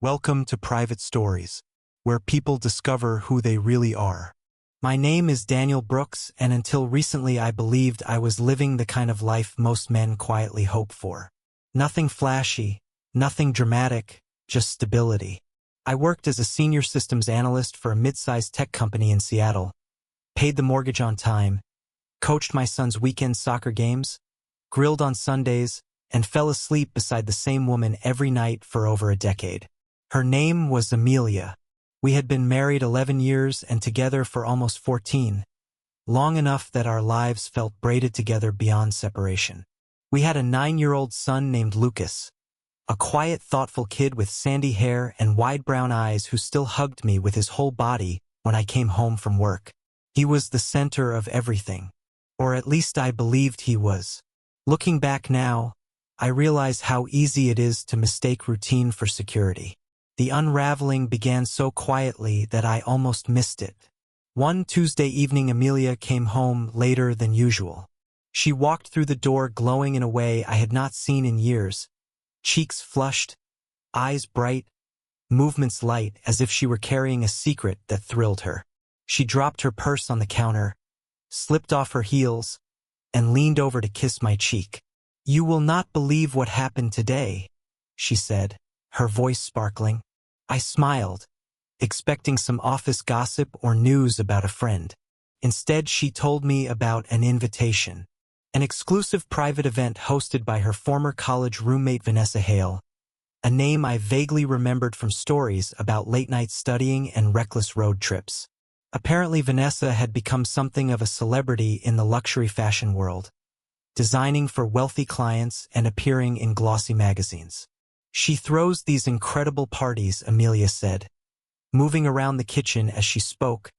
Welcome to Private Stories, where people discover who they really are. My name is Daniel Brooks, and until recently I believed I was living the kind of life most men quietly hope for. Nothing flashy, nothing dramatic, just stability. I worked as a senior systems analyst for a mid-sized tech company in Seattle, paid the mortgage on time, coached my son's weekend soccer games, grilled on Sundays, and fell asleep beside the same woman every night for over a decade. Her name was Amelia. We had been married 11 years and together for almost 14, long enough that our lives felt braided together beyond separation. We had a 9-year-old son named Lucas, a quiet, thoughtful kid with sandy hair and wide brown eyes who still hugged me with his whole body when I came home from work. He was the center of everything, or at least I believed he was. Looking back now, I realize how easy it is to mistake routine for security. The unraveling began so quietly that I almost missed it. One Tuesday evening, Amelia came home later than usual. She walked through the door glowing in a way I had not seen in years, cheeks flushed, eyes bright, movements light, as if she were carrying a secret that thrilled her. She dropped her purse on the counter, slipped off her heels, and leaned over to kiss my cheek. "You will not believe what happened today," she said, her voice sparkling. I smiled, expecting some office gossip or news about a friend. Instead, she told me about an invitation, an exclusive private event hosted by her former college roommate Vanessa Hale, a name I vaguely remembered from stories about late-night studying and reckless road trips. Apparently, Vanessa had become something of a celebrity in the luxury fashion world, designing for wealthy clients and appearing in glossy magazines. "She throws these incredible parties," Amelia said, moving around the kitchen as she spoke,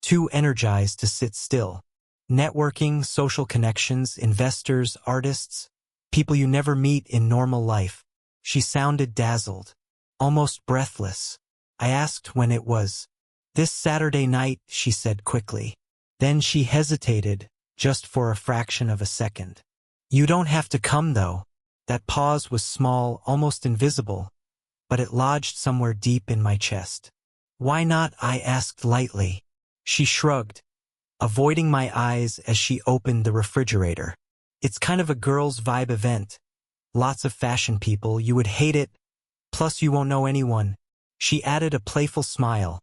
too energized to sit still. "Networking, social connections, investors, artists, people you never meet in normal life." She sounded dazzled, almost breathless. I asked when it was. "This Saturday night," she said quickly. Then she hesitated, just for a fraction of a second. "You don't have to come, though." That pause was small, almost invisible, but it lodged somewhere deep in my chest. "Why not?" I asked lightly. She shrugged, avoiding my eyes as she opened the refrigerator. "It's kind of a girls' vibe event. Lots of fashion people. You would hate it. Plus you won't know anyone." She added a playful smile,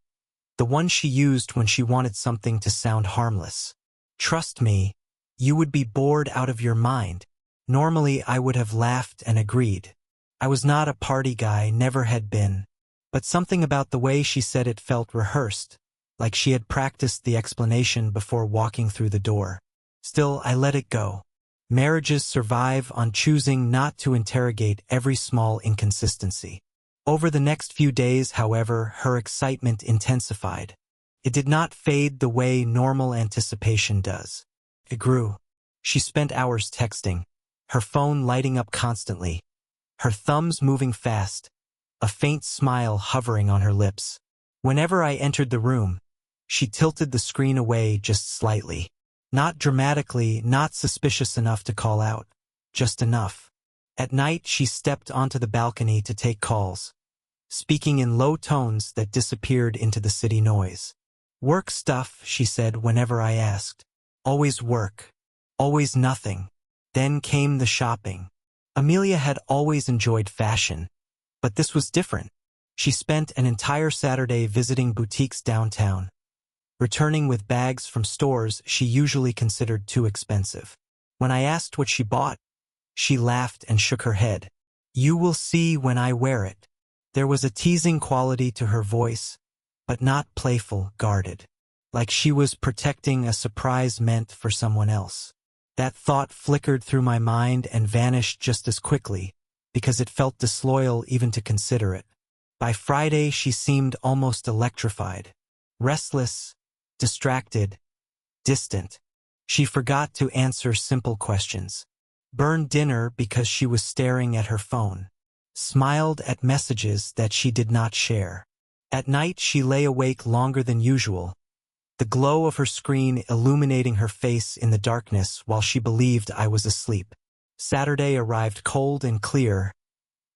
the one she used when she wanted something to sound harmless. "Trust me, you would be bored out of your mind." Normally, I would have laughed and agreed. I was not a party guy, never had been. But something about the way she said it felt rehearsed, like she had practiced the explanation before walking through the door. Still, I let it go. Marriages survive on choosing not to interrogate every small inconsistency. Over the next few days, however, her excitement intensified. It did not fade the way normal anticipation does. It grew. She spent hours texting, her phone lighting up constantly, her thumbs moving fast, a faint smile hovering on her lips. Whenever I entered the room, she tilted the screen away just slightly. Not dramatically, not suspicious enough to call out, just enough. At night, she stepped onto the balcony to take calls, speaking in low tones that disappeared into the city noise. "Work stuff," she said whenever I asked. "Always work. Always nothing." Then came the shopping. Amelia had always enjoyed fashion, but this was different. She spent an entire Saturday visiting boutiques downtown, returning with bags from stores she usually considered too expensive. When I asked what she bought, she laughed and shook her head. "You will see when I wear it." There was a teasing quality to her voice, but not playful, guarded, like she was protecting a surprise meant for someone else. That thought flickered through my mind and vanished just as quickly, because it felt disloyal even to consider it. By Friday, she seemed almost electrified, restless, distracted, distant. She forgot to answer simple questions, burned dinner because she was staring at her phone, smiled at messages that she did not share. At night, she lay awake longer than usual, the glow of her screen illuminating her face in the darkness while she believed I was asleep. Saturday arrived cold and clear,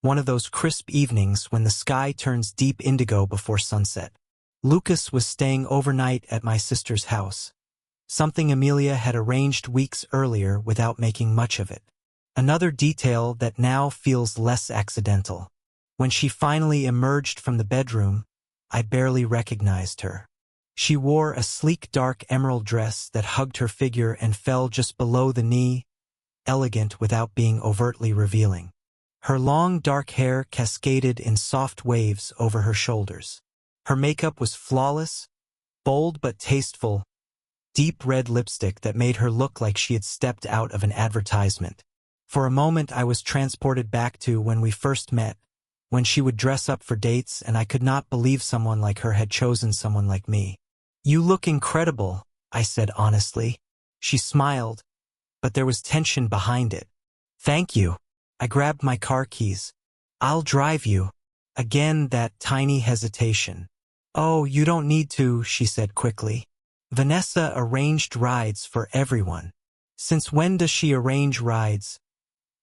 One of those crisp evenings when the sky turns deep indigo before sunset. Lucas was staying overnight at my sister's house. Something Amelia had arranged weeks earlier without making much of it. Another detail that now feels less accidental. When she finally emerged from the bedroom, I barely recognized her. She wore a sleek dark emerald dress that hugged her figure and fell just below the knee, elegant without being overtly revealing. Her long dark hair cascaded in soft waves over her shoulders. Her makeup was flawless, bold but tasteful, deep red lipstick that made her look like she had stepped out of an advertisement. For a moment I was transported back to when we first met, when she would dress up for dates and I could not believe someone like her had chosen someone like me. "You look incredible," I said honestly. She smiled, but there was tension behind it. "Thank you." I grabbed my car keys. "I'll drive you." Again that tiny hesitation. "Oh, you don't need to," she said quickly. "Vanessa arranged rides for everyone." "Since when does she arrange rides?"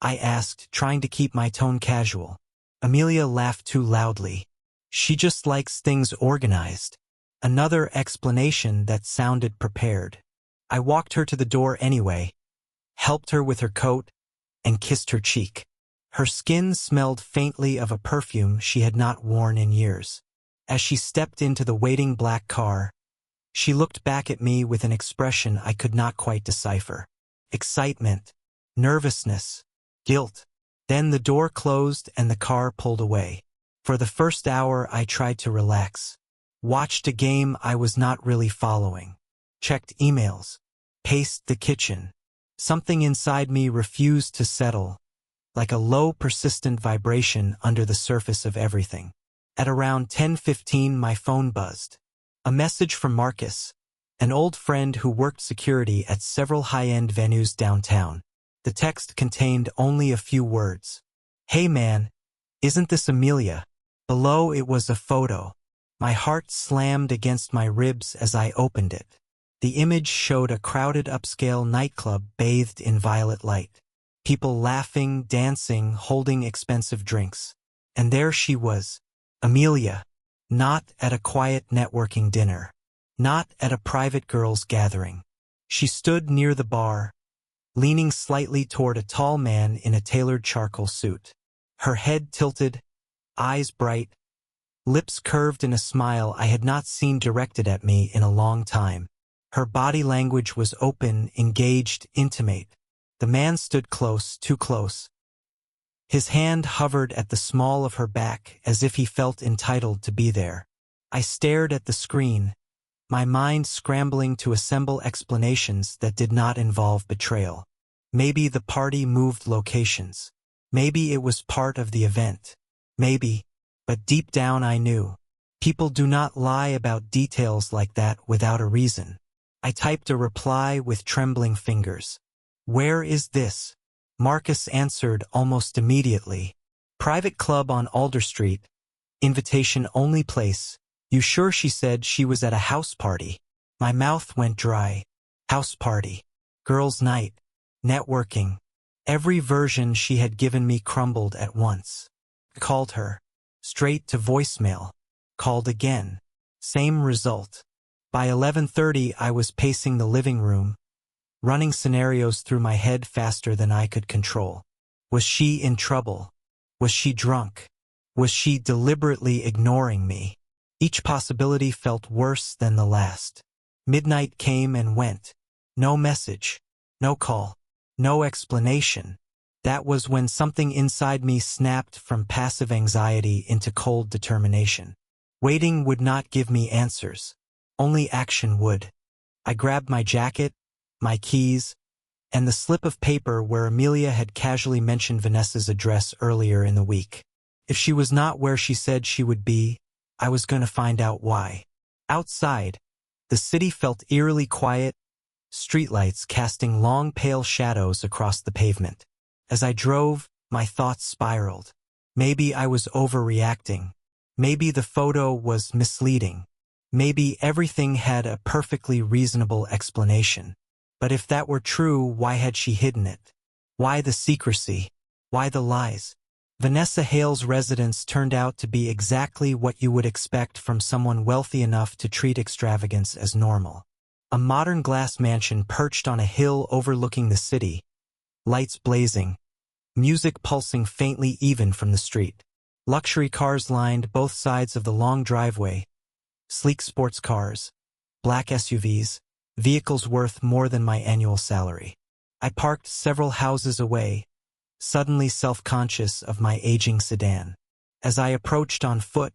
I asked, trying to keep my tone casual. Amelia laughed too loudly. "She just likes things organized." Another explanation that sounded prepared. I walked her to the door anyway, helped her with her coat, and kissed her cheek. Her skin smelled faintly of a perfume she had not worn in years. As she stepped into the waiting black car, she looked back at me with an expression I could not quite decipher. Excitement, nervousness, guilt. Then the door closed and the car pulled away. For the first hour I tried to relax. Watched a game I was not really following. Checked emails. Paced the kitchen. Something inside me refused to settle, like a low persistent vibration under the surface of everything. At around 10:15 my phone buzzed. A message from Marcus, an old friend who worked security at several high-end venues downtown. The text contained only a few words. "Hey man, isn't this Amelia?" Below it was a photo. My heart slammed against my ribs as I opened it. The image showed a crowded upscale nightclub bathed in violet light. People laughing, dancing, holding expensive drinks. And there she was, Amelia. Not at a quiet networking dinner. Not at a private girls' gathering. She stood near the bar, leaning slightly toward a tall man in a tailored charcoal suit. Her head tilted, eyes bright, lips curved in a smile I had not seen directed at me in a long time. Her body language was open, engaged, intimate. The man stood close, too close. His hand hovered at the small of her back as if he felt entitled to be there. I stared at the screen, my mind scrambling to assemble explanations that did not involve betrayal. Maybe the party moved locations. Maybe it was part of the event. Maybe, but deep down I knew. People do not lie about details like that without a reason. I typed a reply with trembling fingers. "Where is this?" Marcus answered almost immediately. "Private club on Alder Street. Invitation only place." "You sure?" she said. She was at a house party. My mouth went dry. House party. Girls' night. Networking. Every version she had given me crumbled at once. I called her. Straight to voicemail. Called again. Same result. By 11:30 I was pacing the living room, running scenarios through my head faster than I could control. Was she in trouble? Was she drunk? Was she deliberately ignoring me? Each possibility felt worse than the last. Midnight came and went. No message. No call. No explanation. That was when something inside me snapped from passive anxiety into cold determination. Waiting would not give me answers. Only action would. I grabbed my jacket, my keys, and the slip of paper where Amelia had casually mentioned Vanessa's address earlier in the week. If she was not where she said she would be, I was going to find out why. Outside, the city felt eerily quiet, streetlights casting long pale shadows across the pavement. As I drove, my thoughts spiraled. Maybe I was overreacting. Maybe the photo was misleading. Maybe everything had a perfectly reasonable explanation. But if that were true, why had she hidden it? Why the secrecy? Why the lies? Vanessa Hale's residence turned out to be exactly what you would expect from someone wealthy enough to treat extravagance as normal. A modern glass mansion perched on a hill overlooking the city, lights blazing, music pulsing faintly even from the street. Luxury cars lined both sides of the long driveway, sleek sports cars, black SUVs, vehicles worth more than my annual salary. I parked several houses away, suddenly self-conscious of my aging sedan. As I approached on foot,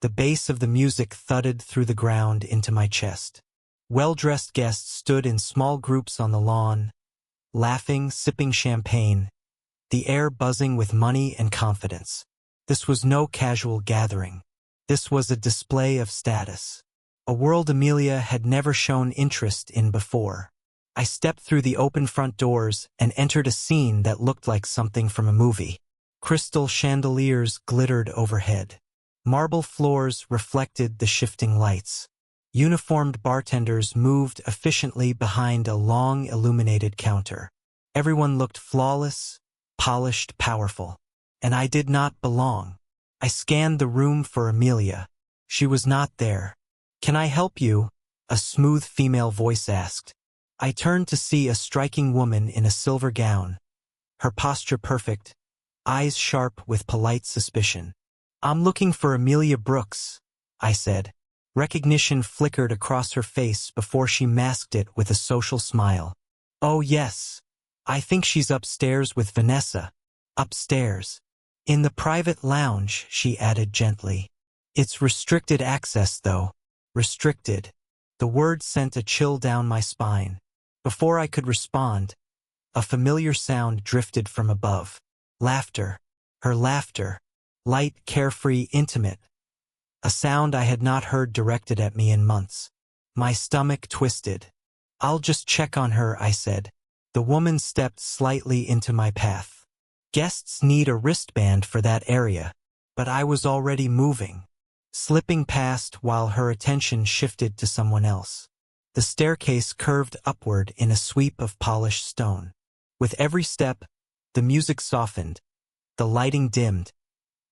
the bass of the music thudded through the ground into my chest. Well-dressed guests stood in small groups on the lawn, laughing, sipping champagne, the air buzzing with money and confidence. This was no casual gathering. This was a display of status. A world Amelia had never shown interest in before. I stepped through the open front doors and entered a scene that looked like something from a movie. Crystal chandeliers glittered overhead. Marble floors reflected the shifting lights. Uniformed bartenders moved efficiently behind a long illuminated counter. Everyone looked flawless, polished, powerful. And I did not belong. I scanned the room for Amelia. She was not there. "Can I help you?" a smooth female voice asked. I turned to see a striking woman in a silver gown, her posture perfect, eyes sharp with polite suspicion. "I'm looking for Amelia Brooks," I said. Recognition flickered across her face before she masked it with a social smile. "Oh yes. I think she's upstairs with Vanessa." "Upstairs. In the private lounge," she added gently. "It's restricted access, though." Restricted. The word sent a chill down my spine. Before I could respond, a familiar sound drifted from above. Laughter. Her laughter. Light, carefree, intimate. A sound I had not heard directed at me in months. My stomach twisted. "I'll just check on her," I said. The woman stepped slightly into my path. Guests need a wristband for that area, but I was already moving, slipping past while her attention shifted to someone else. The staircase curved upward in a sweep of polished stone. With every step, the music softened, the lighting dimmed.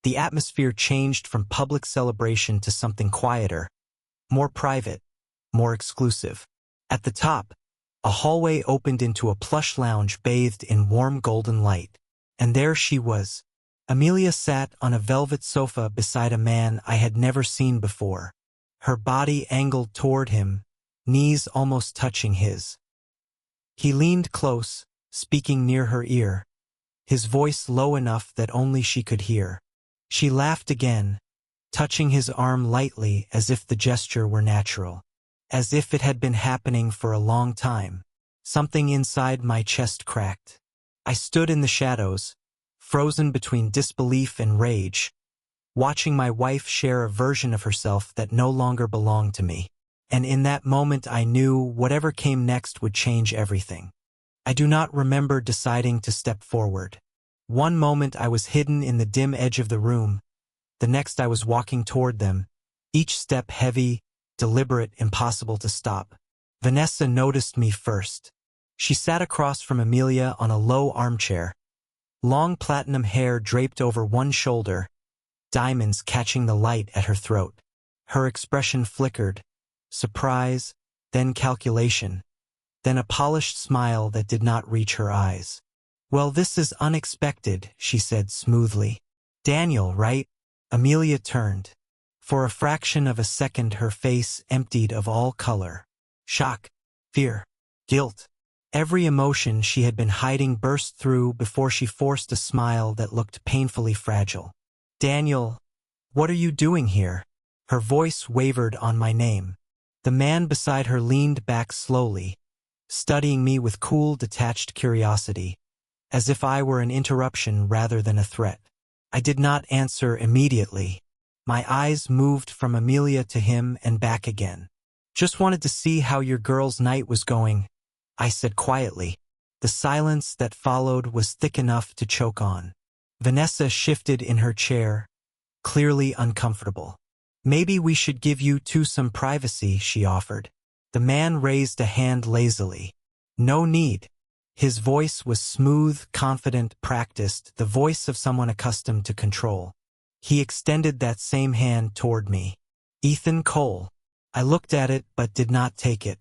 The atmosphere changed from public celebration to something quieter, more private, more exclusive. At the top, a hallway opened into a plush lounge bathed in warm golden light. And there she was. Amelia sat on a velvet sofa beside a man I had never seen before, her body angled toward him, knees almost touching his. He leaned close, speaking near her ear, his voice low enough that only she could hear. She laughed again, touching his arm lightly as if the gesture were natural, as if it had been happening for a long time. Something inside my chest cracked. I stood in the shadows, frozen between disbelief and rage, watching my wife share a version of herself that no longer belonged to me. And in that moment I knew whatever came next would change everything. I do not remember deciding to step forward. One moment I was hidden in the dim edge of the room, the next I was walking toward them, each step heavy, deliberate, impossible to stop. Vanessa noticed me first. She sat across from Amelia on a low armchair, long platinum hair draped over one shoulder, diamonds catching the light at her throat. Her expression flickered, surprise, then calculation, then a polished smile that did not reach her eyes. "Well, this is unexpected," she said smoothly. "Daniel, right?" Amelia turned. For a fraction of a second her face emptied of all color. Shock, fear, guilt. Every emotion she had been hiding burst through before she forced a smile that looked painfully fragile. "Daniel, what are you doing here?" Her voice wavered on my name. The man beside her leaned back slowly, studying me with cool, detached curiosity, as if I were an interruption rather than a threat. I did not answer immediately. My eyes moved from Amelia to him and back again. "Just wanted to see how your girl's night was going," I said quietly. The silence that followed was thick enough to choke on. Vanessa shifted in her chair, clearly uncomfortable. "Maybe we should give you two some privacy," she offered. The man raised a hand lazily. "No need." His voice was smooth, confident, practiced, the voice of someone accustomed to control. He extended that same hand toward me. Ethan Cole. I looked at it but did not take it.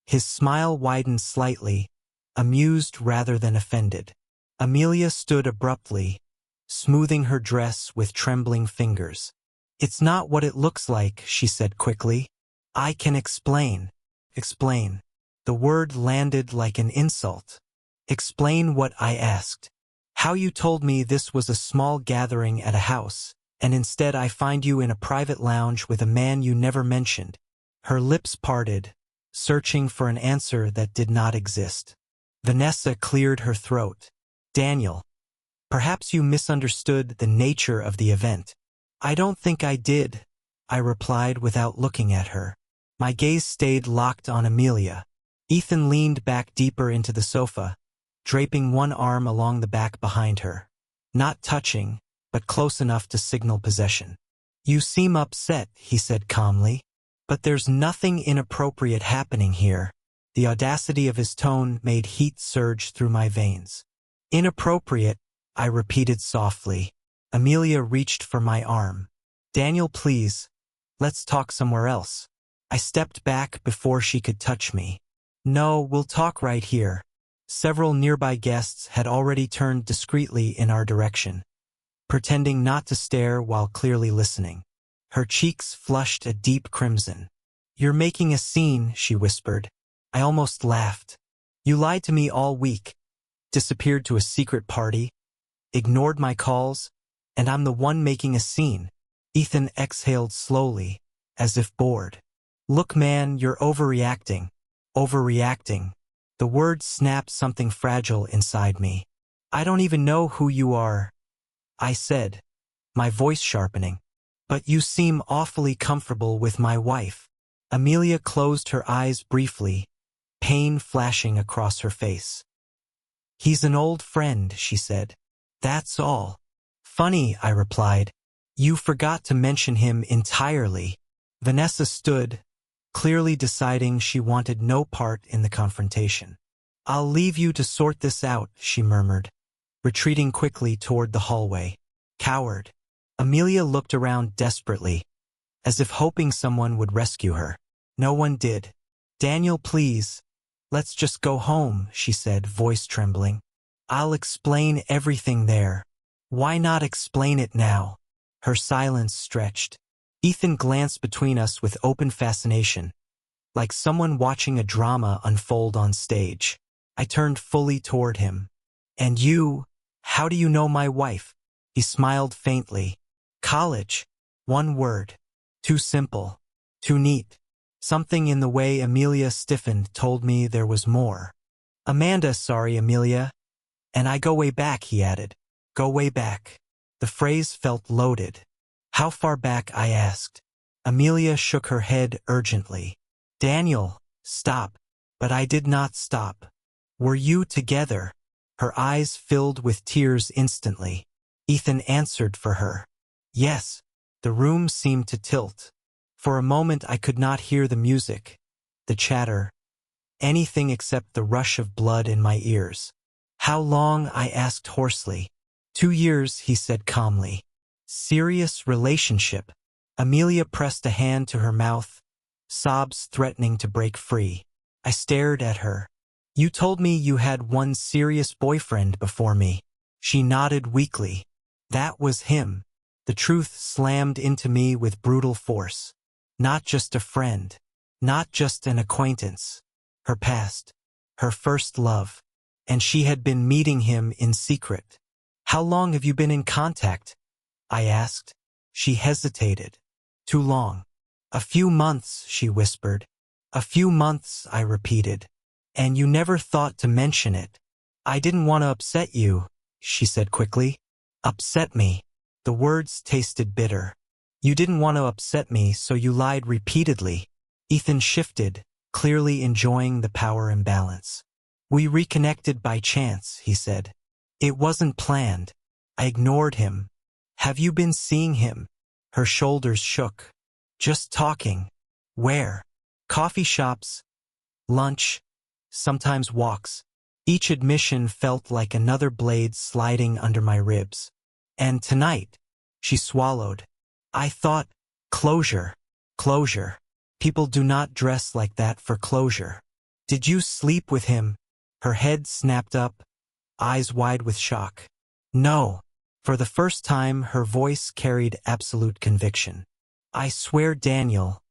His smile widened slightly, amused rather than offended. Amelia stood abruptly, smoothing her dress with trembling fingers. "It's not what it looks like," she said quickly. "I can explain." "Explain." The word landed like an insult. "Explain what?" I asked. "How you told me this was a small gathering at a house, and instead I find you in a private lounge with a man you never mentioned." Her lips parted, searching for an answer that did not exist. Vanessa cleared her throat. "Daniel, perhaps you misunderstood the nature of the event." "I don't think I did," I replied without looking at her. My gaze stayed locked on Amelia. Ethan leaned back deeper into the sofa, draping one arm along the back behind her. Not touching, but close enough to signal possession. "You seem upset," he said calmly. "But there's nothing inappropriate happening here." The audacity of his tone made heat surge through my veins. "Inappropriate," I repeated softly. Amelia reached for my arm. "Daniel, please. Let's talk somewhere else." I stepped back before she could touch me. "No, we'll talk right here." Several nearby guests had already turned discreetly in our direction, pretending not to stare while clearly listening. Her cheeks flushed a deep crimson. "You're making a scene," she whispered. I almost laughed. "You lied to me all week, disappeared to a secret party, ignored my calls, and I'm the one making a scene." Ethan exhaled slowly, as if bored. "Look, man, you're overreacting." Overreacting. The word snapped something fragile inside me. "I don't even know who you are," I said, my voice sharpening. "But you seem awfully comfortable with my wife." Amelia closed her eyes briefly, pain flashing across her face. "He's an old friend," she said. "That's all." "Funny," I replied. "You forgot to mention him entirely." Vanessa stood, clearly deciding she wanted no part in the confrontation. "I'll leave you to sort this out," she murmured, retreating quickly toward the hallway. "Coward." Amelia looked around desperately, as if hoping someone would rescue her. No one did. "Daniel, please. Let's just go home," she said, voice trembling. "I'll explain everything there." "Why not explain it now?" Her silence stretched. Ethan glanced between us with open fascination, like someone watching a drama unfold on stage. I turned fully toward him. "And you, how do you know my wife?" He smiled faintly. "College." One word. Too simple. Too neat. Something in the way Amelia stiffened told me there was more. "Amanda, sorry, Amelia. And I go way back," he added. "Go way back." The phrase felt loaded. "How far back?" I asked. Amelia shook her head urgently. "Daniel, stop." But I did not stop. "Were you together?" Her eyes filled with tears instantly. Ethan answered for her. "Yes." The room seemed to tilt. For a moment I could not hear the music, the chatter, anything except the rush of blood in my ears. "How long?" I asked hoarsely. 2 years, he said calmly. "Serious relationship." Amelia pressed a hand to her mouth, sobs threatening to break free. I stared at her. "You told me you had one serious boyfriend before me." She nodded weakly. "That was him." The truth slammed into me with brutal force. Not just a friend. Not just an acquaintance. Her past. Her first love. And she had been meeting him in secret. "How long have you been in contact?" I asked. She hesitated. "Too long." "A few months," she whispered. "A few months," I repeated. "And you never thought to mention it." "I didn't want to upset you," she said quickly. "Upset me." The words tasted bitter. "You didn't want to upset me, so you lied repeatedly." Ethan shifted, clearly enjoying the power imbalance. "We reconnected by chance," he said. "It wasn't planned." I ignored him. "Have you been seeing him?" Her shoulders shook. "Just talking." "Where?" "Coffee shops. Lunch. Sometimes walks." Each admission felt like another blade sliding under my ribs. And tonight, she swallowed. I thought, closure, closure. People do not dress like that for closure. Did you sleep with him? Her head snapped up, eyes wide with shock. No. For the first time, her voice carried absolute conviction. I swear, Daniel,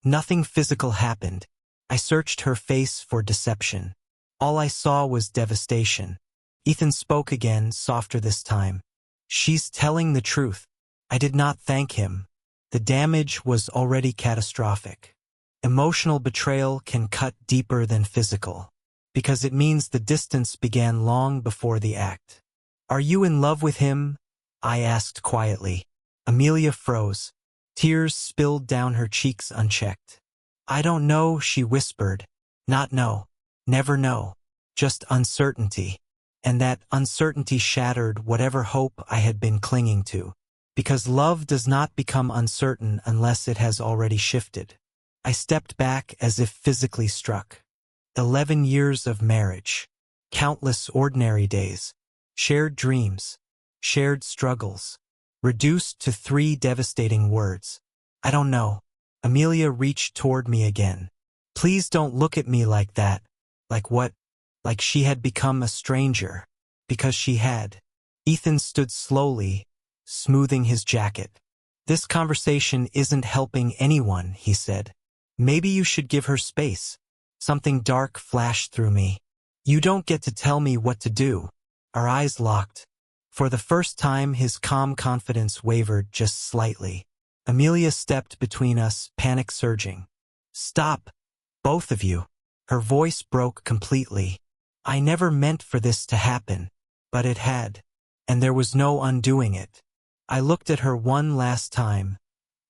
nothing physical happened. I searched her face for deception. All I saw was devastation. Ethan spoke again, softer this time. She's telling the truth. I did not thank him. The damage was already catastrophic. Emotional betrayal can cut deeper than physical, because it means the distance began long before the act. Are you in love with him? I asked quietly. Amelia froze. Tears spilled down her cheeks unchecked. I don't know, she whispered. Not know. Never know. Just uncertainty. And that uncertainty shattered whatever hope I had been clinging to. Because love does not become uncertain unless it has already shifted. I stepped back as if physically struck. 11 years of marriage. Countless ordinary days. Shared dreams. Shared struggles. Reduced to 3 devastating words. I don't know. Amelia reached toward me again. Please don't look at me like that. Like what? Like she had become a stranger. Because she had. Ethan stood slowly, smoothing his jacket. This conversation isn't helping anyone, he said. Maybe you should give her space. Something dark flashed through me. You don't get to tell me what to do. Our eyes locked. For the first time, his calm confidence wavered just slightly. Amelia stepped between us, panic surging. Stop, both of you. Her voice broke completely. I never meant for this to happen, but it had, and there was no undoing it. I looked at her one last time,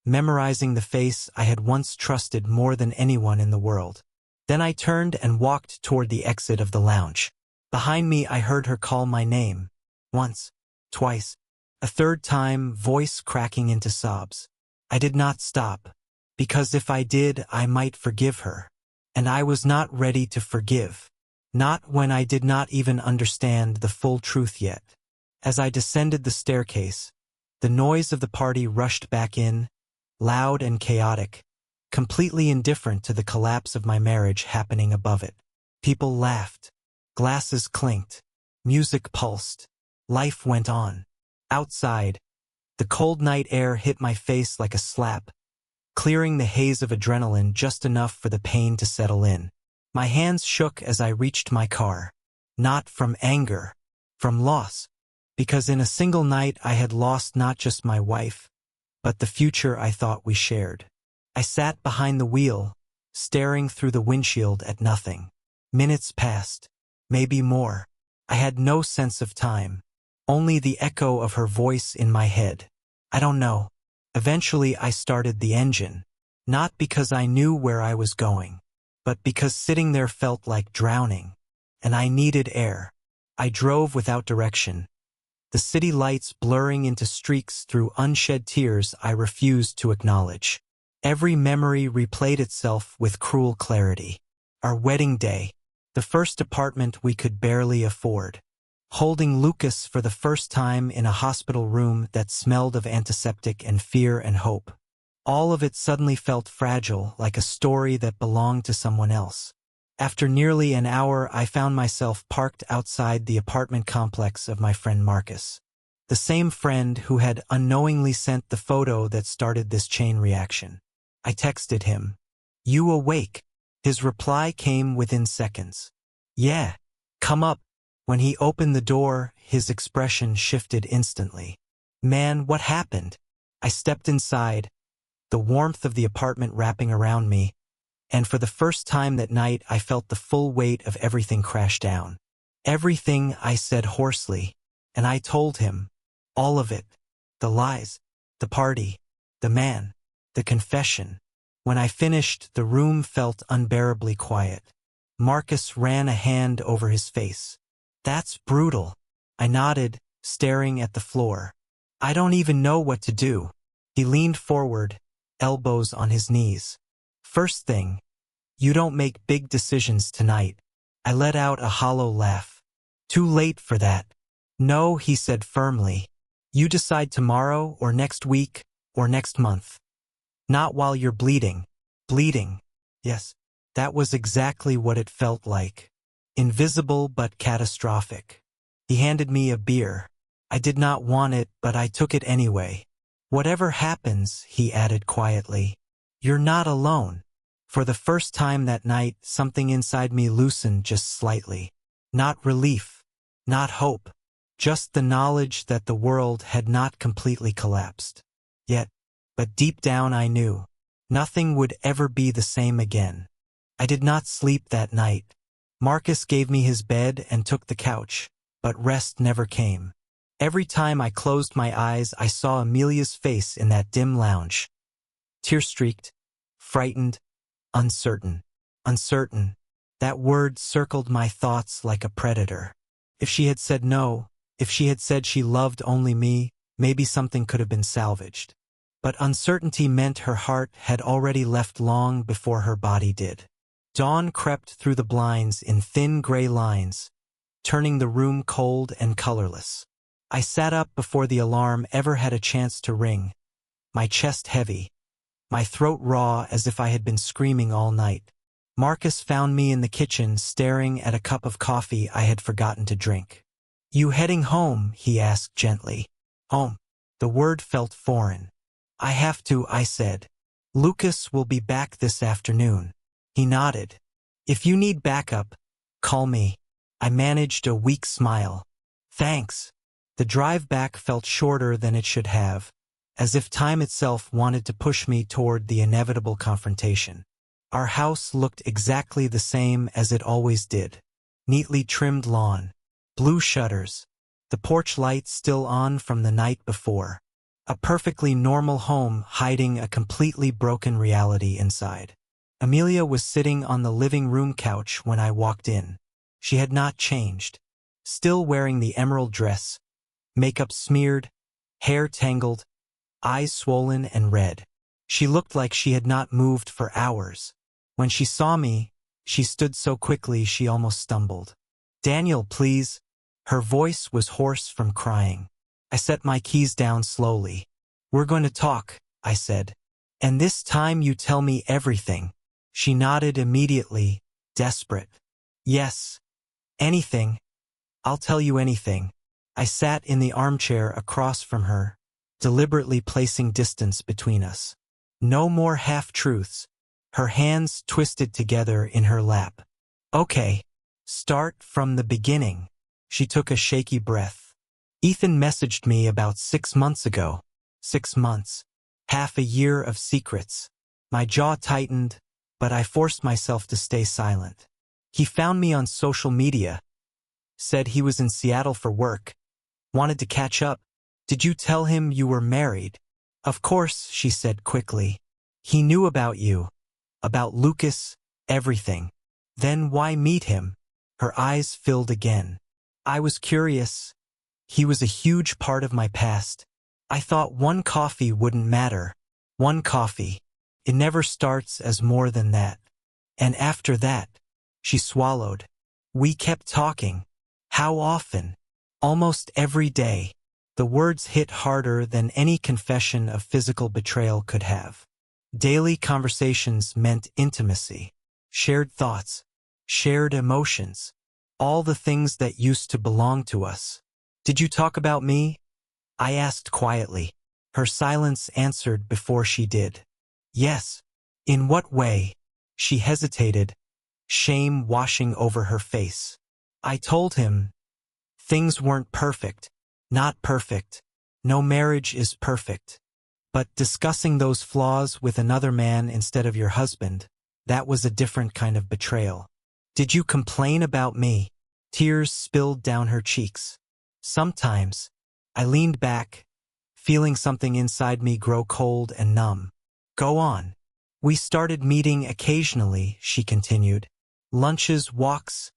memorizing the face I had once trusted more than anyone in the world. Then I turned and walked toward the exit of the lounge. Behind me, I heard her call my name. Once, twice, a third time, voice cracking into sobs. I did not stop, because if I did, I might forgive her. And I was not ready to forgive. Not when I did not even understand the full truth yet. As I descended the staircase, the noise of the party rushed back in, loud and chaotic, completely indifferent to the collapse of my marriage happening above it. People laughed. Glasses clinked. Music pulsed. Life went on. Outside, the cold night air hit my face like a slap, clearing the haze of adrenaline just enough for the pain to settle in. My hands shook as I reached my car. Not from anger, from loss. Because in a single night I had lost not just my wife, but the future I thought we shared. I sat behind the wheel, staring through the windshield at nothing. Minutes passed, maybe more. I had no sense of time, only the echo of her voice in my head. I don't know. Eventually I started the engine, not because I knew where I was going, but because sitting there felt like drowning, and I needed air. I drove without direction, the city lights blurring into streaks through unshed tears I refused to acknowledge. Every memory replayed itself with cruel clarity. Our wedding day, the first apartment we could barely afford, holding Lucas for the first time in a hospital room that smelled of antiseptic and fear and hope. All of it suddenly felt fragile, like a story that belonged to someone else. After nearly an hour, I found myself parked outside the apartment complex of my friend Marcus, the same friend who had unknowingly sent the photo that started this chain reaction. I texted him, "You awake?" His reply came within seconds. "Yeah, come up." When he opened the door, his expression shifted instantly. "Man, what happened?" I stepped inside, the warmth of the apartment wrapping around me, and for the first time that night I felt the full weight of everything crash down. Everything, I said hoarsely, and I told him. All of it. The lies, the party, the man, the confession. When I finished, the room felt unbearably quiet. Marcus ran a hand over his face. "That's brutal." I nodded, staring at the floor. "I don't even know what to do." He leaned forward, elbows on his knees. "First thing, you don't make big decisions tonight." I let out a hollow laugh. Too late for that. No, he said firmly. You decide tomorrow or next week or next month. Not while you're bleeding. Bleeding. Yes, that was exactly what it felt like. Invisible but catastrophic. He handed me a beer. I did not want it, but I took it anyway. Whatever happens, he added quietly, you're not alone. For the first time that night, something inside me loosened just slightly. Not relief, not hope, just the knowledge that the world had not completely collapsed. But deep down I knew, nothing would ever be the same again. I did not sleep that night. Marcus gave me his bed and took the couch, but rest never came. Every time I closed my eyes, I saw Amelia's face in that dim lounge. Tear-streaked, frightened, uncertain. Uncertain. That word circled my thoughts like a predator. If she had said no, if she had said she loved only me, maybe something could have been salvaged. But uncertainty meant her heart had already left long before her body did. Dawn crept through the blinds in thin gray lines, turning the room cold and colorless. I sat up before the alarm ever had a chance to ring, my chest heavy, my throat raw as if I had been screaming all night. Marcus found me in the kitchen staring at a cup of coffee I had forgotten to drink. You heading home? He asked gently. Home. The word felt foreign. I have to, I said. Lucas will be back this afternoon. He nodded. If you need backup, call me. I managed a weak smile. Thanks. The drive back felt shorter than it should have, as if time itself wanted to push me toward the inevitable confrontation. Our house looked exactly the same as it always did. Neatly trimmed lawn, blue shutters, the porch light still on from the night before. A perfectly normal home hiding a completely broken reality inside. Amelia was sitting on the living room couch when I walked in. She had not changed. Still wearing the emerald dress, makeup smeared, hair tangled, eyes swollen and red. She looked like she had not moved for hours. When she saw me, she stood so quickly she almost stumbled. Daniel, please. Her voice was hoarse from crying. I set my keys down slowly. We're going to talk, I said. And this time you tell me everything. She nodded immediately, desperate. Yes. Anything. I'll tell you anything. I sat in the armchair across from her, deliberately placing distance between us. No more half-truths. Her hands twisted together in her lap. Okay. Start from the beginning. She took a shaky breath. Ethan messaged me about 6 months ago. 6 months. Half a year of secrets. My jaw tightened, but I forced myself to stay silent. He found me on social media. Said he was in Seattle for work. Wanted to catch up. Did you tell him you were married? Of course, she said quickly. He knew about you. About Lucas, everything. Then why meet him? Her eyes filled again. I was curious. He was a huge part of my past. I thought one coffee wouldn't matter. One coffee. It never starts as more than that. And after that, she swallowed. We kept talking. How often? Almost every day. The words hit harder than any confession of physical betrayal could have. Daily conversations meant intimacy. Shared thoughts. Shared emotions. All the things that used to belong to us. Did you talk about me? I asked quietly. Her silence answered before she did. Yes. In what way? She hesitated, shame washing over her face. I told him. Things weren't perfect. Not perfect. No marriage is perfect. But discussing those flaws with another man instead of your husband, that was a different kind of betrayal. Did you complain about me? Tears spilled down her cheeks. Sometimes. I leaned back, feeling something inside me grow cold and numb. Go on. We started meeting occasionally, she continued. Lunches, walks.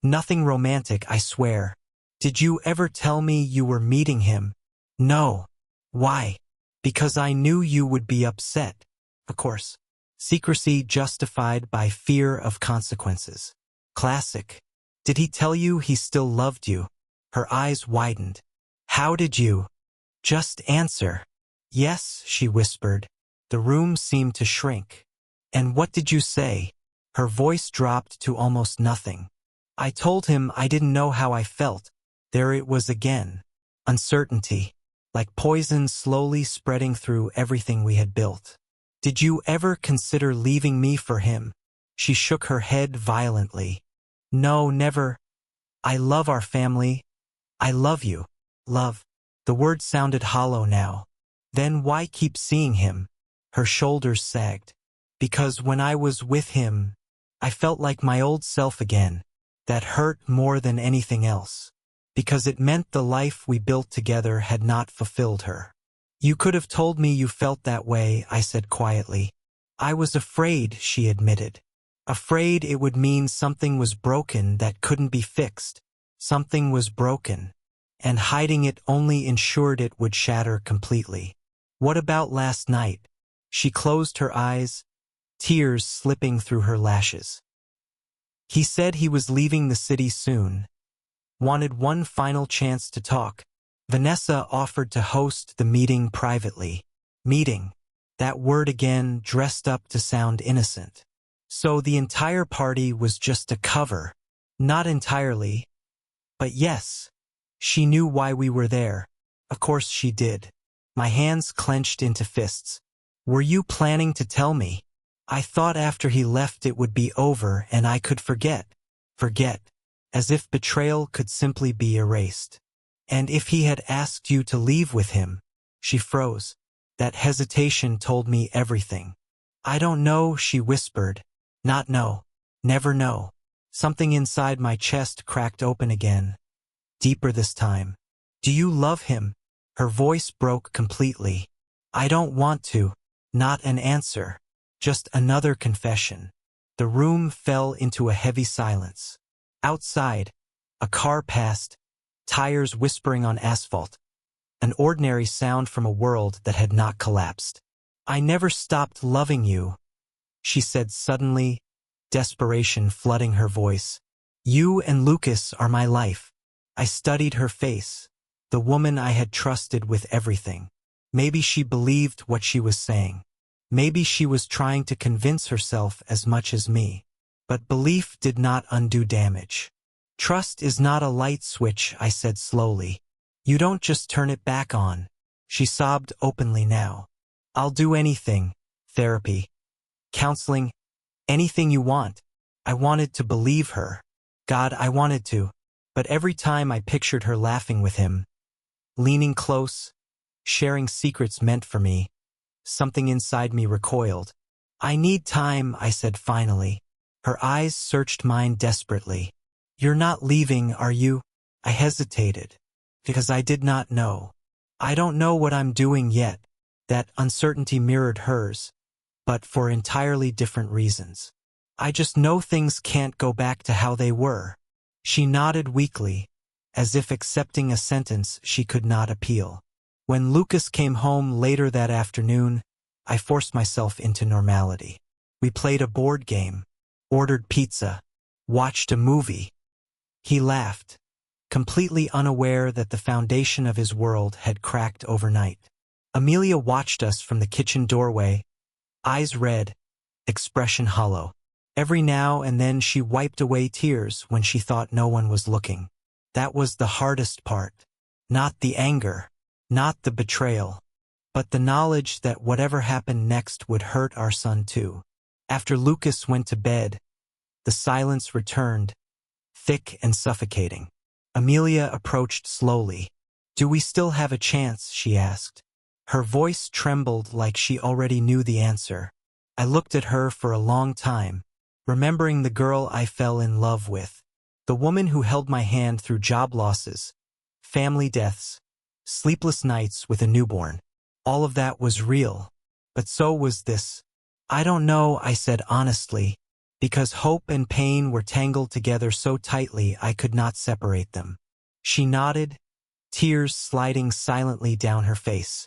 Nothing romantic, I swear. Did you ever tell me you were meeting him? No. Why? Because I knew you would be upset. Of course. Secrecy justified by fear of consequences. Classic. Did he tell you he still loved you? Her eyes widened. How did you? Just answer. Yes, she whispered. The room seemed to shrink. And what did you say? Her voice dropped to almost nothing. I told him I didn't know how I felt. There it was again. Uncertainty, like poison slowly spreading through everything we had built. Did you ever consider leaving me for him? She shook her head violently. No, never. I love our family. I love you. Love. The word sounded hollow now. Then why keep seeing him? Her shoulders sagged. Because when I was with him, I felt like my old self again. That hurt more than anything else. Because it meant the life we built together had not fulfilled her. You could have told me you felt that way, I said quietly. I was afraid, she admitted. Afraid it would mean something was broken that couldn't be fixed. Something was broken. And hiding it only ensured it would shatter completely. What about last night? She closed her eyes, tears slipping through her lashes. He said he was leaving the city soon. Wanted one final chance to talk. Vanessa offered to host the meeting privately. Meeting. That word again, dressed up to sound innocent. So the entire party was just a cover. Not entirely. But yes. She knew why we were there. Of course she did. My hands clenched into fists. Were you planning to tell me? I thought after he left it would be over and I could forget. Forget. As if betrayal could simply be erased. And if he had asked you to leave with him? She froze. That hesitation told me everything. I don't know, she whispered. Not know. Never know. Something inside my chest cracked open again. Deeper this time. Do you love him? Her voice broke completely. I don't want to. Not an answer. Just another confession. The room fell into a heavy silence. Outside, a car passed, tires whispering on asphalt. An ordinary sound from a world that had not collapsed. I never stopped loving you, she said suddenly, desperation flooding her voice. You and Lucas are my life. I studied her face, the woman I had trusted with everything. Maybe she believed what she was saying. Maybe she was trying to convince herself as much as me. But belief did not undo damage. Trust is not a light switch, I said slowly. You don't just turn it back on. She sobbed openly now. I'll do anything. Therapy. Counseling. Anything you want. I wanted to believe her. God, I wanted to. But every time I pictured her laughing with him, leaning close, sharing secrets meant for me, something inside me recoiled. I need time, I said finally. Her eyes searched mine desperately. You're not leaving, are you? I hesitated, because I did not know. I don't know what I'm doing yet. That uncertainty mirrored hers, but for entirely different reasons. I just know things can't go back to how they were. She nodded weakly, as if accepting a sentence she could not appeal. When Lucas came home later that afternoon, I forced myself into normality. We played a board game, ordered pizza, watched a movie. He laughed, completely unaware that the foundation of his world had cracked overnight. Amelia watched us from the kitchen doorway, eyes red, expression hollow. Every now and then she wiped away tears when she thought no one was looking. That was the hardest part. Not the anger, not the betrayal, but the knowledge that whatever happened next would hurt our son too. After Lucas went to bed, the silence returned, thick and suffocating. Amelia approached slowly. Do we still have a chance? She asked. Her voice trembled like she already knew the answer. I looked at her for a long time, remembering the girl I fell in love with, the woman who held my hand through job losses, family deaths, sleepless nights with a newborn. All of that was real, but so was this. I don't know, I said honestly, because hope and pain were tangled together so tightly I could not separate them. She nodded, tears sliding silently down her face.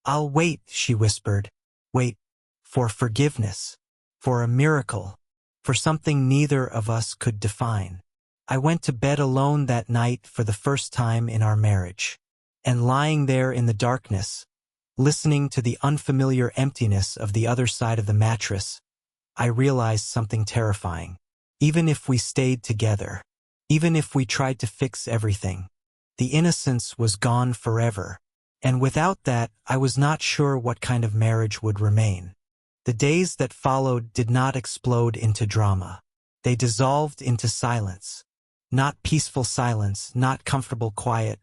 I'll wait, she whispered. Wait, for forgiveness, for a miracle, for something neither of us could define. I went to bed alone that night for the first time in our marriage. And lying there in the darkness, listening to the unfamiliar emptiness of the other side of the mattress, I realized something terrifying. Even if we stayed together, even if we tried to fix everything, the innocence was gone forever. And without that, I was not sure what kind of marriage would remain. The days that followed did not explode into drama. They dissolved into silence. Not peaceful silence, not comfortable quiet,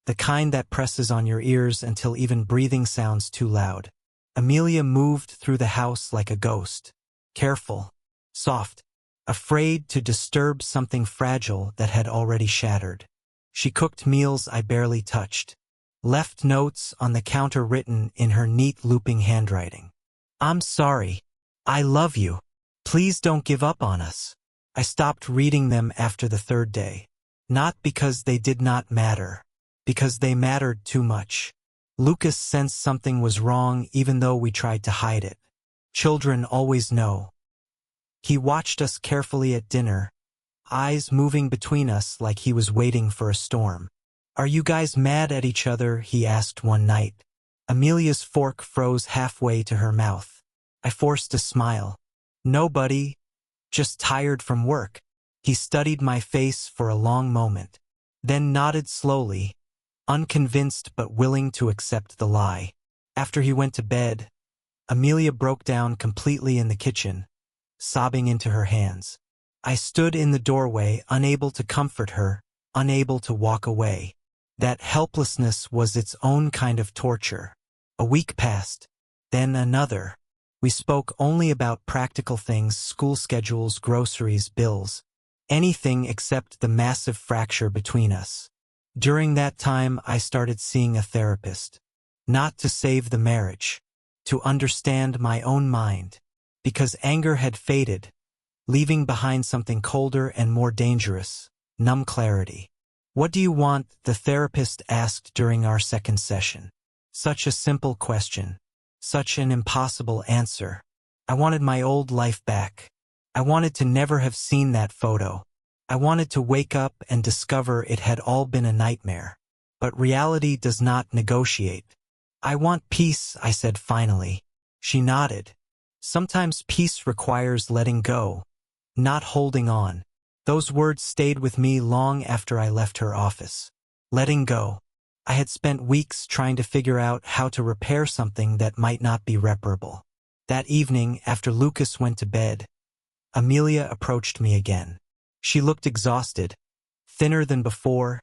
the kind that presses on your ears until even breathing sounds too loud. Amelia moved through the house like a ghost, careful, soft, afraid to disturb something fragile that had already shattered. She cooked meals I barely touched, left notes on the counter written in her neat looping handwriting. "I'm sorry. I love you. Please don't give up on us." I stopped reading them after the third day. Not because they did not matter, because they mattered too much. Lucas sensed something was wrong even though we tried to hide it. Children always know. He watched us carefully at dinner, eyes moving between us like he was waiting for a storm. "Are you guys mad at each other?" he asked one night. Amelia's fork froze halfway to her mouth. I forced a smile. "No, buddy. Just tired from work." He studied my face for a long moment, then nodded slowly, unconvinced but willing to accept the lie. After he went to bed, Amelia broke down completely in the kitchen, sobbing into her hands. I stood in the doorway, unable to comfort her, unable to walk away. That helplessness was its own kind of torture. A week passed, then another. We spoke only about practical things, school schedules, groceries, bills, anything except the massive fracture between us. During that time, I started seeing a therapist. Not to save the marriage, to understand my own mind, because anger had faded, leaving behind something colder and more dangerous, numb clarity. "What do you want?" the therapist asked during our second session. Such a simple question. Such an impossible answer. I wanted my old life back. I wanted to never have seen that photo. I wanted to wake up and discover it had all been a nightmare. But reality does not negotiate. "I want peace," I said finally. She nodded. Sometimes peace requires letting go, not holding on. Those words stayed with me long after I left her office. Letting go. I had spent weeks trying to figure out how to repair something that might not be reparable. That evening, after Lucas went to bed, Amelia approached me again. She looked exhausted, thinner than before,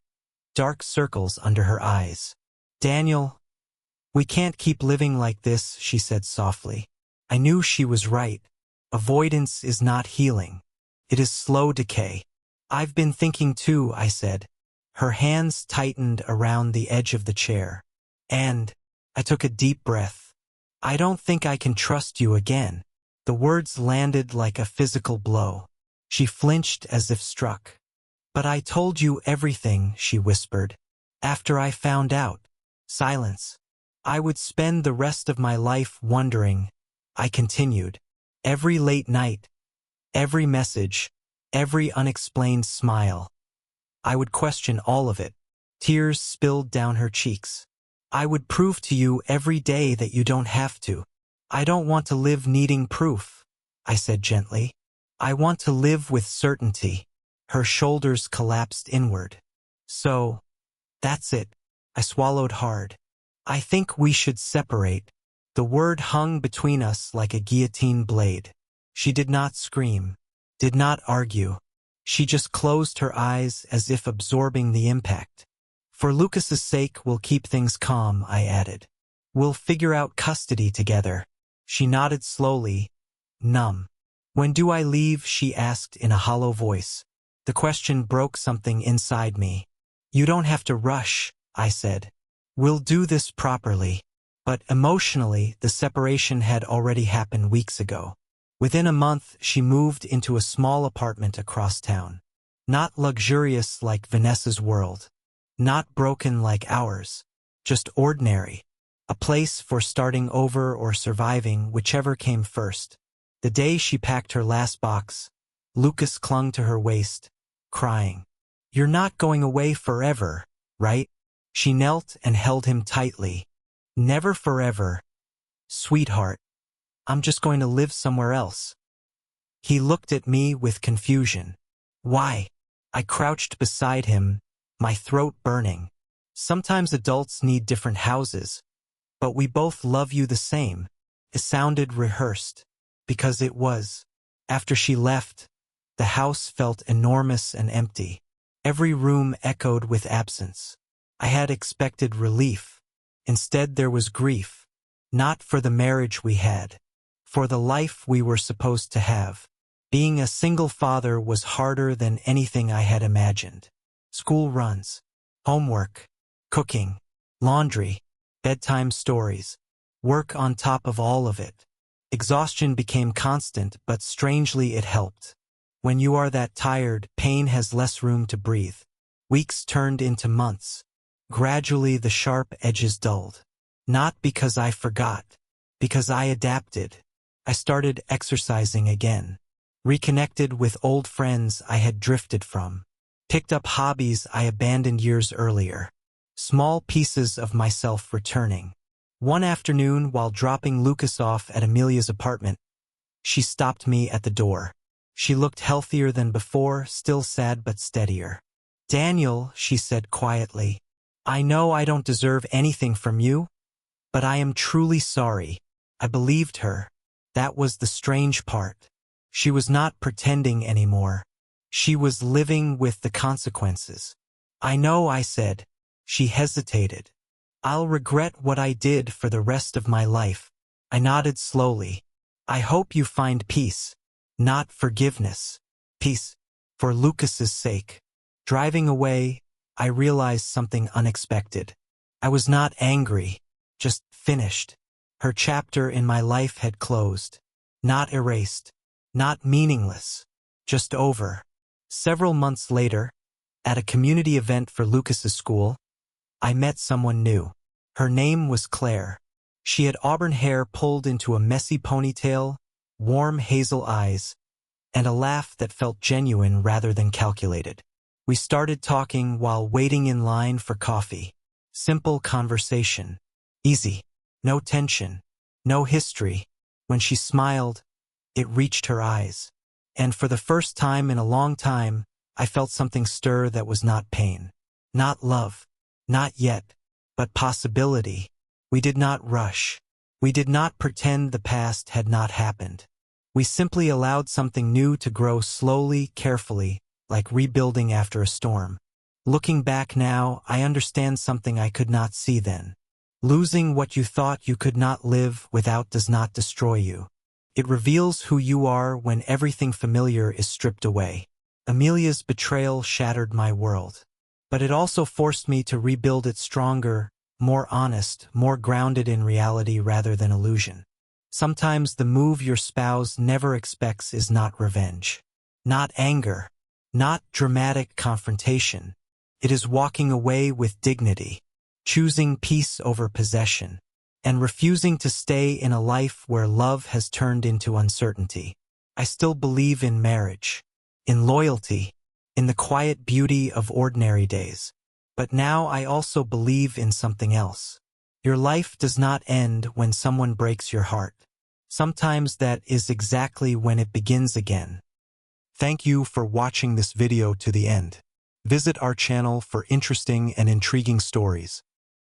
dark circles under her eyes. "Daniel, we can't keep living like this," she said softly. I knew she was right. Avoidance is not healing. It is slow decay. "I've been thinking too," I said. Her hands tightened around the edge of the chair. "And," I took a deep breath, "I don't think I can trust you again." The words landed like a physical blow. She flinched as if struck. "But I told you everything," she whispered. "After I found out." Silence. "I would spend the rest of my life wondering," I continued. "Every late night, every message, every unexplained smile. I would question all of it." Tears spilled down her cheeks. "I would prove to you every day that you don't have to." "I don't want to live needing proof," I said gently. "I want to live with certainty." Her shoulders collapsed inward. "So, that's it." I swallowed hard. "I think we should separate." The word hung between us like a guillotine blade. She did not scream, did not argue. She just closed her eyes as if absorbing the impact. "For Lucas's sake, we'll keep things calm," I added. "We'll figure out custody together." She nodded slowly, numb. "When do I leave?" she asked in a hollow voice. The question broke something inside me. "You don't have to rush," I said. "We'll do this properly." But emotionally, the separation had already happened weeks ago. Within a month, she moved into a small apartment across town. Not luxurious like Vanessa's world. Not broken like ours. Just ordinary. A place for starting over or surviving, whichever came first. The day she packed her last box, Lucas clung to her waist, crying. "You're not going away forever, right?" She knelt and held him tightly. "Never forever, sweetheart. I'm just going to live somewhere else." He looked at me with confusion. "Why?" I crouched beside him, my throat burning. "Sometimes adults need different houses, but we both love you the same." It sounded rehearsed, because it was. After she left, the house felt enormous and empty. Every room echoed with absence. I had expected relief. Instead, there was grief. Not for the marriage we had, for the life we were supposed to have. Being a single father was harder than anything I had imagined. School runs, homework, cooking, laundry, bedtime stories, work on top of all of it. Exhaustion became constant, but strangely it helped. When you are that tired, pain has less room to breathe. Weeks turned into months. Gradually the sharp edges dulled. Not because I forgot, because I adapted. I started exercising again. Reconnected with old friends I had drifted from. Picked up hobbies I abandoned years earlier. Small pieces of myself returning. One afternoon, while dropping Lucas off at Amelia's apartment, she stopped me at the door. She looked healthier than before, still sad but steadier. "Daniel," she said quietly, "I know I don't deserve anything from you, but I am truly sorry." I believed her. That was the strange part. She was not pretending anymore. She was living with the consequences. "I know," I said. She hesitated. "I'll regret what I did for the rest of my life." I nodded slowly. "I hope you find peace, not forgiveness. Peace, for Lucas's sake." Driving away, I realized something unexpected. I was not angry, just finished. Her chapter in my life had closed. Not erased, not meaningless, just over. Several months later, at a community event for Lucas's school, I met someone new. Her name was Claire. She had auburn hair pulled into a messy ponytail, warm hazel eyes, and a laugh that felt genuine rather than calculated. We started talking while waiting in line for coffee. Simple conversation. Easy. No tension. No history. When she smiled, it reached her eyes. And for the first time in a long time, I felt something stir that was not pain. Not love. Not yet. But possibility. We did not rush. We did not pretend the past had not happened. We simply allowed something new to grow slowly, carefully, like rebuilding after a storm. Looking back now, I understand something I could not see then. Losing what you thought you could not live without does not destroy you. It reveals who you are when everything familiar is stripped away. Amelia's betrayal shattered my world. But it also forced me to rebuild it stronger, more honest, more grounded in reality rather than illusion. Sometimes the move your spouse never expects is not revenge. Not anger. Not dramatic confrontation. It is walking away with dignity, choosing peace over possession, and refusing to stay in a life where love has turned into uncertainty. I still believe in marriage, in loyalty, in the quiet beauty of ordinary days. But now I also believe in something else. Your life does not end when someone breaks your heart. Sometimes that is exactly when it begins again. Thank you for watching this video to the end. Visit our channel for interesting and intriguing stories.